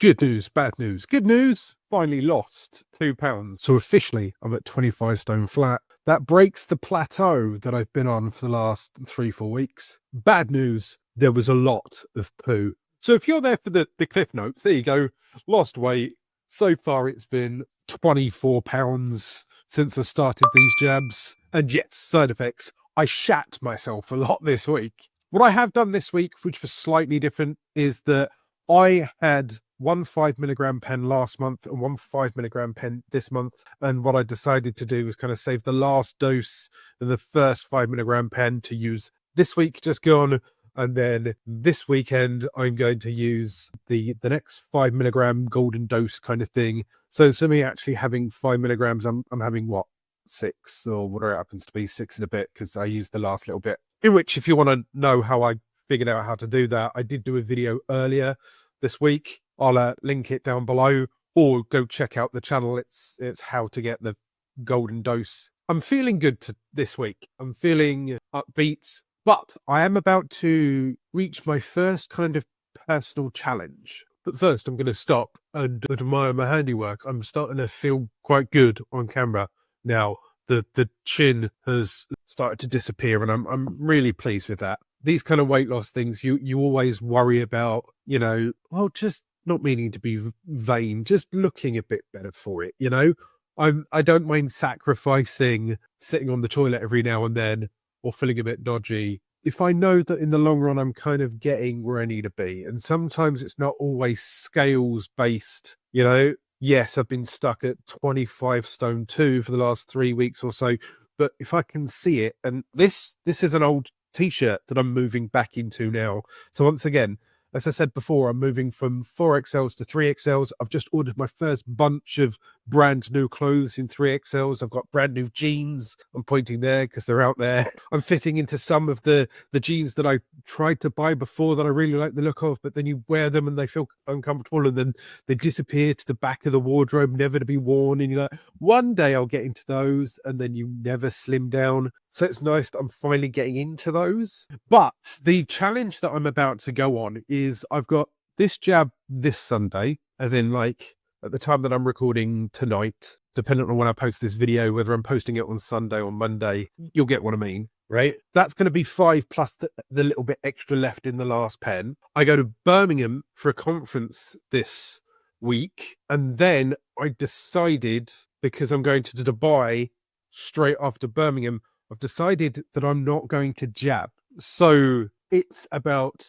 Good news, bad news. Good news, finally lost 2 pounds. So officially I'm at 25 stone flat. That breaks the plateau that I've been on for the last 3-4 weeks. Bad news, there was a lot of poo. So if you're there for the cliff notes, there you go. Lost weight. So far it's been 24 pounds since I started these jabs. And yes, side effects. I shat myself a lot this week. What I have done this week, which was slightly different, is that I had one 5mg pen last month and one 5mg pen this month. And what I decided to do was kind of save the last dose of the first 5mg pen to use this week just gone. And then this weekend, I'm going to use the next 5mg golden dose kind of thing. So instead of me actually having 5mg, I'm having what? 6 or whatever it happens to be, 6 and a bit, because I used the last little bit. In which, if you want to know how I figured out how to do that, I did do a video earlier this week. I'll link it down below, or go check out the channel. It's how to get the golden dose. I'm feeling good this week. I'm feeling upbeat, but I am about to reach my first kind of personal challenge. But first, I'm going to stop and admire my handiwork. I'm starting to feel quite good on camera now. The chin has started to disappear, and I'm really pleased with that. These kind of weight loss things, you always worry about, you know, well, just not meaning to be vain, just looking a bit better for it, you know. I don't mind sacrificing sitting on the toilet every now and then, or feeling a bit dodgy, if I know that in the long run I'm kind of getting where I need to be. And sometimes it's not always scales based, you know. Yes, I've been stuck at 25 stone 2 for the last 3 weeks or so, but if I can see it, and this is an old t-shirt that I'm moving back into now. So once again, as I said before, I'm moving from 4XLs to 3XLs. I've just ordered my first bunch of brand new clothes in 3XLs. I've got brand new jeans. I'm pointing there because they're out there. I'm fitting into some of the jeans that I tried to buy before that I really like the look of, but then you wear them and they feel uncomfortable, and then they disappear to the back of the wardrobe, never to be worn. And you're like, one day I'll get into those, and then you never slim down. So it's nice that I'm finally getting into those. But the challenge that I'm about to go on is I've got this jab this Sunday, as in like at the time that I'm recording tonight, depending on when I post this video, whether I'm posting it on Sunday or Monday, you'll get what I mean, right? That's going to be 5 plus the little bit extra left in the last pen. I go to Birmingham for a conference this week, and then I decided, because I'm going to Dubai straight after Birmingham, I've decided that I'm not going to jab. So it's about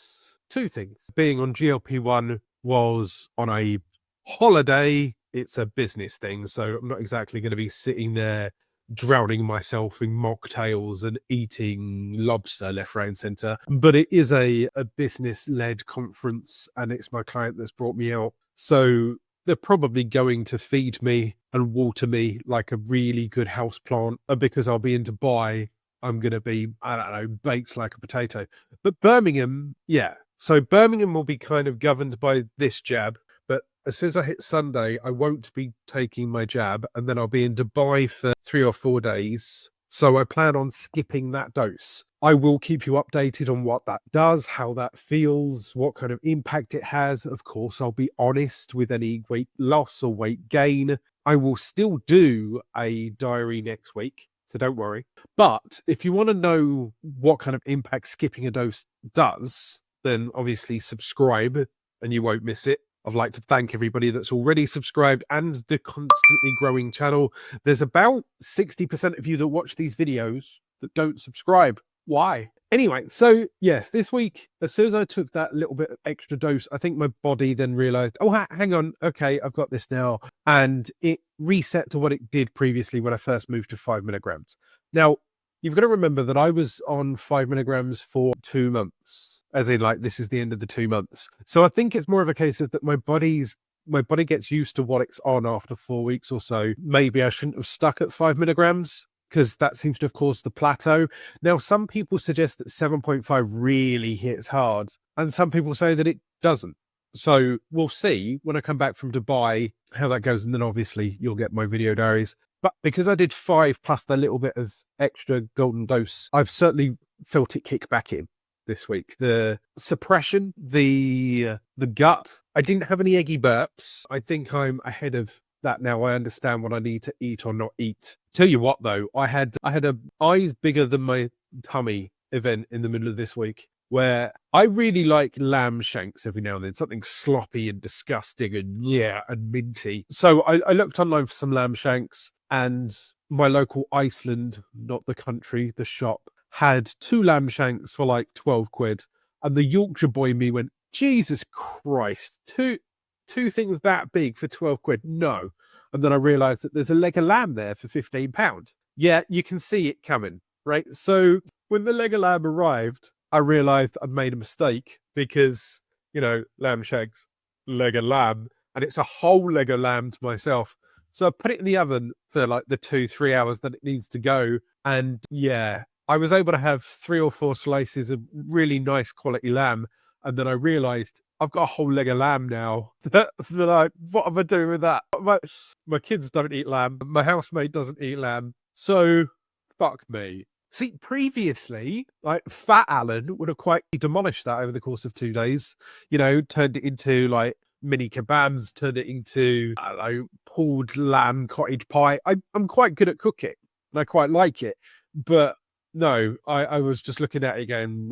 2 things. Being on GLP-1 was on a holiday. It's a business thing. So I'm not exactly going to be sitting there drowning myself in mocktails and eating lobster left, right and center. But it is a business-led conference, and it's my client that's brought me out. So they're probably going to feed me and water me like a really good house plant. And because I'll be in Dubai, I'm going to be, I don't know, baked like a potato. But Birmingham, yeah. So Birmingham will be kind of governed by this jab. But as soon as I hit Sunday, I won't be taking my jab. And then I'll be in Dubai for 3 or 4 days. So I plan on skipping that dose. I will keep you updated on what that does, how that feels, what kind of impact it has. Of course, I'll be honest with any weight loss or weight gain. I will still do a diary next week, so don't worry. But if you want to know what kind of impact skipping a dose does, then obviously subscribe and you won't miss it. I'd like to thank everybody that's already subscribed and the constantly growing channel. There's about 60% of you that watch these videos that don't subscribe. Why? Anyway, so yes, this week, as soon as I took that little bit of extra dose, I think my body then realized, oh, hang on. Okay, I've got this now. And it reset to what it did previously when I first moved to 5mg. Now, you've got to remember that I was on 5mg for 2 months. As in, like, this is the end of the 2 months. So I think it's more of a case of that my body gets used to what it's on after 4 weeks or so. Maybe I shouldn't have stuck at 5mg, because that seems to have caused the plateau. Now, some people suggest that 7.5 really hits hard, and some people say that it doesn't. So we'll see when I come back from Dubai how that goes, and then obviously you'll get my video diaries. But because I did 5 plus the little bit of extra golden dose, I've certainly felt it kick back in. this week. The suppression, the gut. I didn't have any eggy burps. I think I'm ahead of that now. I understand what I need to eat or not eat. Tell you what though, I had a eyes bigger than my tummy event in the middle of this week, where I really like lamb shanks every now and then, something sloppy and disgusting and and minty. So I looked online for some lamb shanks, and my local Iceland, not the country, the shop, had 2 lamb shanks for like 12 quid. And the Yorkshire boy in me went, Jesus Christ, two things that big for 12 quid? No. And then I realized that there's a leg of lamb there for £15. Yeah, you can see it coming, right? So when the leg of lamb arrived, I realized I'd made a mistake because, lamb shanks, leg of lamb, and it's a whole leg of lamb to myself. So I put it in the oven for like the 2-3 hours that it needs to go. And yeah, I was able to have 3 or 4 slices of really nice quality lamb. And then I realized I've got a whole leg of lamb now. What am I doing with that? My kids don't eat lamb. My housemate doesn't eat lamb. So fuck me. See, previously, like Fat Alan would have quite demolished that over the course of 2 days. Turned it into like mini kebabs, turned it into, I don't know, pulled lamb cottage pie. I'm quite good at cooking and I quite like it. But no, I was just looking at it going,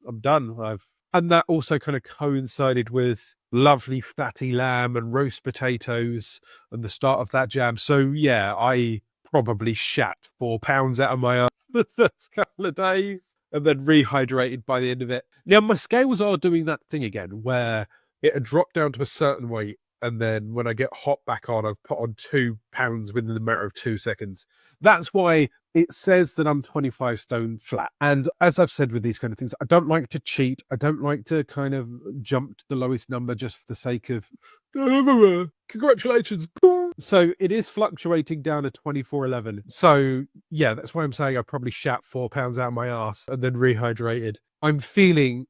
I'm done. And that also kind of coincided with lovely fatty lamb and roast potatoes and the start of that jam. So yeah, I probably shat 4 pounds out of my ass the first couple of days and then rehydrated by the end of it. Now, my scales are doing that thing again where it had dropped down to a certain weight. And then when I get hot back on, I've put on 2 pounds within the matter of 2 seconds. That's why it says that I'm 25 stone flat. And as I've said with these kind of things, I don't like to cheat. I don't like to kind of jump to the lowest number just for the sake of, congratulations. So it is fluctuating down to 24.11. So yeah, that's why I'm saying I probably shat 4 pounds out of my ass and then rehydrated. I'm feeling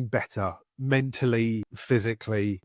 better mentally, physically.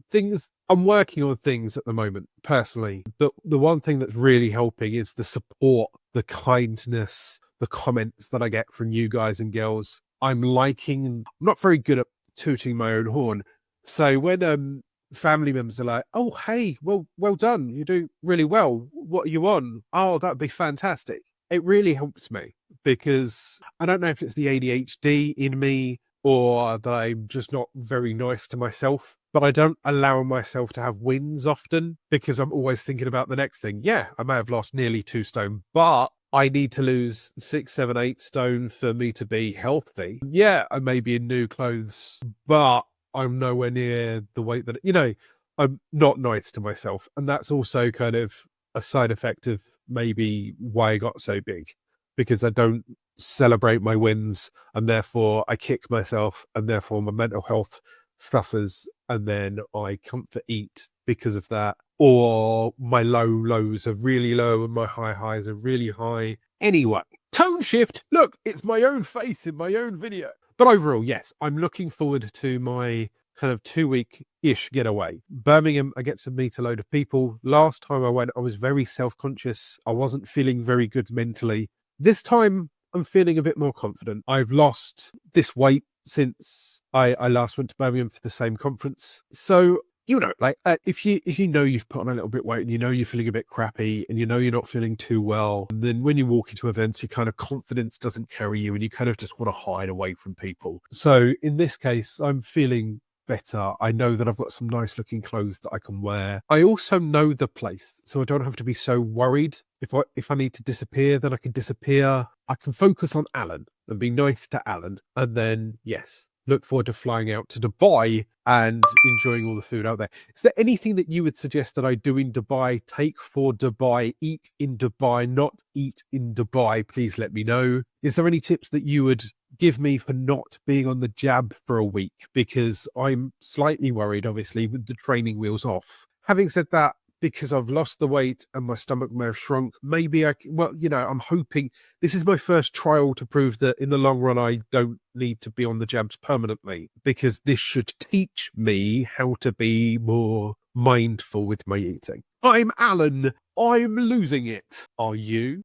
I'm working on things at the moment personally, but the one thing that's really helping is the support, the kindness, the comments that I get from you guys and girls. I'm not very good at tooting my own horn. So when family members are like, oh hey, well done, you do really well, what are you on? Oh, that'd be fantastic. It really helps me because I don't know if it's the ADHD in me or that I'm just not very nice to myself, but I don't allow myself to have wins often because I'm always thinking about the next thing. Yeah, I may have lost nearly 2 stone, but I need to lose 6, 7, 8 stone for me to be healthy. Yeah, I may be in new clothes, but I'm nowhere near the weight that, I'm not nice to myself. And that's also kind of a side effect of maybe why I got so big, because I don't celebrate my wins and therefore I kick myself and therefore my mental health suffers and then I comfort eat because of that, or my lows are really low and my highs are really high. Anyway, tone shift. Look, it's my own face in my own video. But overall, yes, I'm looking forward to my kind of 2-week-ish getaway. Birmingham, I get to meet a load of people. Last time I went, I was very self-conscious. I wasn't feeling very good mentally. This time, I'm feeling a bit more confident. I've lost this weight since I last went to Birmingham for the same conference. So, if you know you've put on a little bit weight and you know you're feeling a bit crappy and you know you're not feeling too well, and then when you walk into events, your kind of confidence doesn't carry you and you kind of just want to hide away from people. So in this case, I'm feeling better. I know that I've got some nice looking clothes that I can wear. I also know the place, so I don't have to be so worried. If I need to disappear, then I can disappear. I can focus on Alan and be nice to Alan. And then, yes, look forward to flying out to Dubai and enjoying all the food out there. Is there anything that you would suggest that I do in Dubai, take for Dubai, eat in Dubai, not eat in Dubai? Please let me know. Is there any tips that you would give me for not being on the jab for a week? Because I'm slightly worried, obviously, with the training wheels off. Having said that, because I've lost the weight and my stomach may have shrunk, maybe I'm hoping this is my first trial to prove that in the long run, I don't need to be on the jabs permanently, because this should teach me how to be more mindful with my eating. I'm Alan. I'm losing it. Are you?